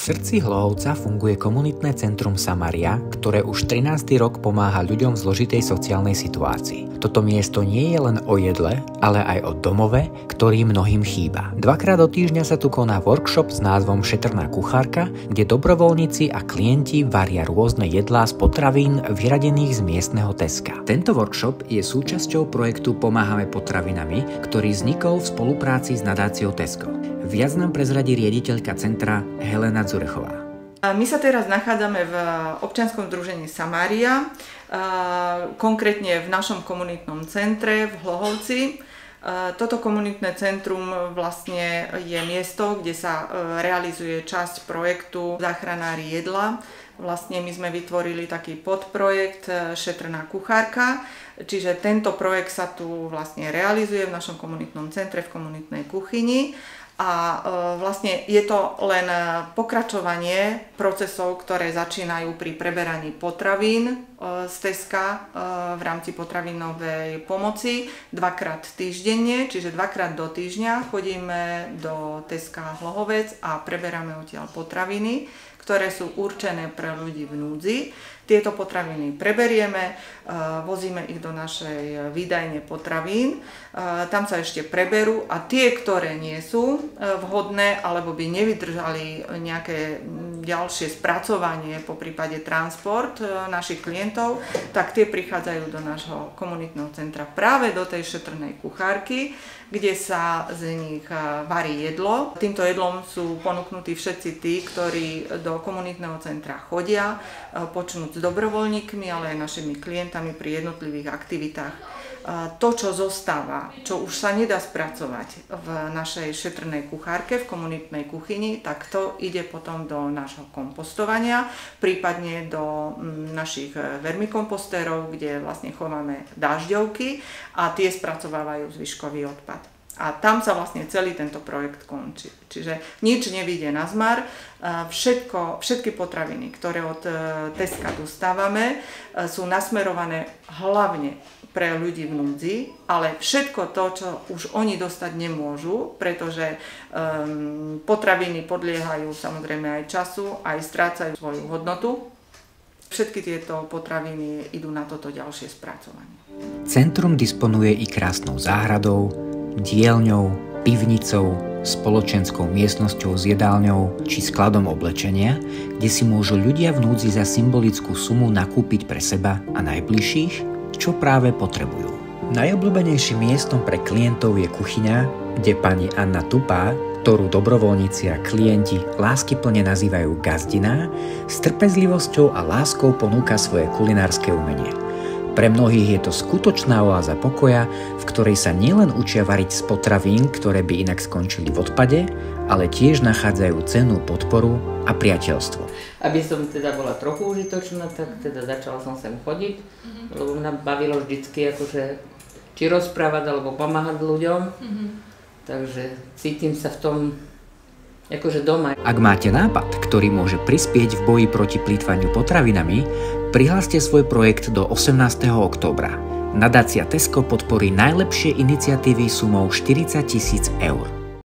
srdci Hlohovca funguje komunitné centrum Samaria, ktoré už 13. rok pomáha ľuďom v zložitej sociálnej situácii. Toto miesto nie je len o jedle, ale aj o domove, ktorý mnohým chýba. Dvakrát do týždňa sa tu koná workshop s názvom Šetrná kuchárka, kde dobrovoľníci a klienti varia rôzne jedlá z potravín vyradených z miestneho Teska. Tento workshop je súčasťou projektu Pomáhame potravinami, ktorý vznikol v spolupráci s nadáciou Tesco. Viac nám prezradí riaditeľka centra Helena Zurechová. My sa teraz nachádzame v občianskom združení Samária, konkrétne v našom komunitnom centre v Hlohovci. Toto komunitné centrum vlastne je miesto, kde sa realizuje časť projektu Záchranári jedla. Vlastne my sme vytvorili taký podprojekt Šetrná kuchárka, čiže tento projekt sa tu vlastne realizuje v našom komunitnom centre v komunitnej kuchyni. A vlastne je to len pokračovanie procesov, ktoré začínajú pri preberaní potravín z Teska v rámci potravinovej pomoci dvakrát týždenne, čiže dvakrát do týždňa chodíme do Teska Hlohovec a preberáme odtiaľ potraviny, ktoré sú určené pre ľudí v núdzi. Tieto potraviny preberieme, vozíme ich do našej výdajne potravín, tam sa ešte preberú a tie, ktoré nie sú vhodné alebo by nevydržali nejaké ďalšie spracovanie, po prípade transport našich klientov, tak tie prichádzajú do nášho komunitného centra práve do tej šetrnej kuchárky, kde sa z nich varí jedlo. Týmto jedlom sú ponúknutí všetci tí, ktorí do komunitného centra chodia, počnúť s dobrovoľníkmi, ale aj našimi klientami pri jednotlivých aktivitách. To, čo zostáva, čo už sa nedá spracovať v našej šetrnej kuchárke, v komunitnej kuchyni, tak to ide potom do nášho kompostovania, prípadne do našich vermikompostérov, kde vlastne chováme dažďovky a tie spracovávajú zvyškový odpad. A tam sa vlastne celý tento projekt končí. Čiže nič nevyjde na zmar. Všetky potraviny, ktoré od Teska dostávame, sú nasmerované hlavne pre ľudí v núdzi, ale všetko to, čo už oni dostať nemôžu, pretože potraviny podliehajú samozrejme aj času, aj strácajú svoju hodnotu. Všetky tieto potraviny idú na toto ďalšie spracovanie. Centrum disponuje i krásnou záhradou, dielňou, pivnicou, spoločenskou miestnosťou s jedálňou či skladom oblečenia, kde si môžu ľudia v núdzi za symbolickú sumu nakúpiť pre seba a najbližších, čo práve potrebujú. Najobľúbenejším miestom pre klientov je kuchyňa, kde pani Anna Tupá, ktorú dobrovoľníci a klienti láskyplne nazývajú gazdina, s trpezlivosťou a láskou ponúka svoje kulinárske umenie. Pre mnohých je to skutočná oáza pokoja, v ktorej sa nielen učia variť z potravín, ktoré by inak skončili v odpade, ale tiež nachádzajú cennú podporu a priateľstvo. Aby som teda bola trochu užitočná, tak teda začala som sem chodiť, lebo mňa bavilo vždycky akože či rozprávať alebo pomáhať ľuďom. Takže cítim sa v tom akože doma. Ak máte nápad, ktorý môže prispieť v boji proti plýtvaniu potravinami, prihláste svoj projekt do 18. októbra. Nadácia Tesco podporí najlepšie iniciatívy sumou 40 000 eur.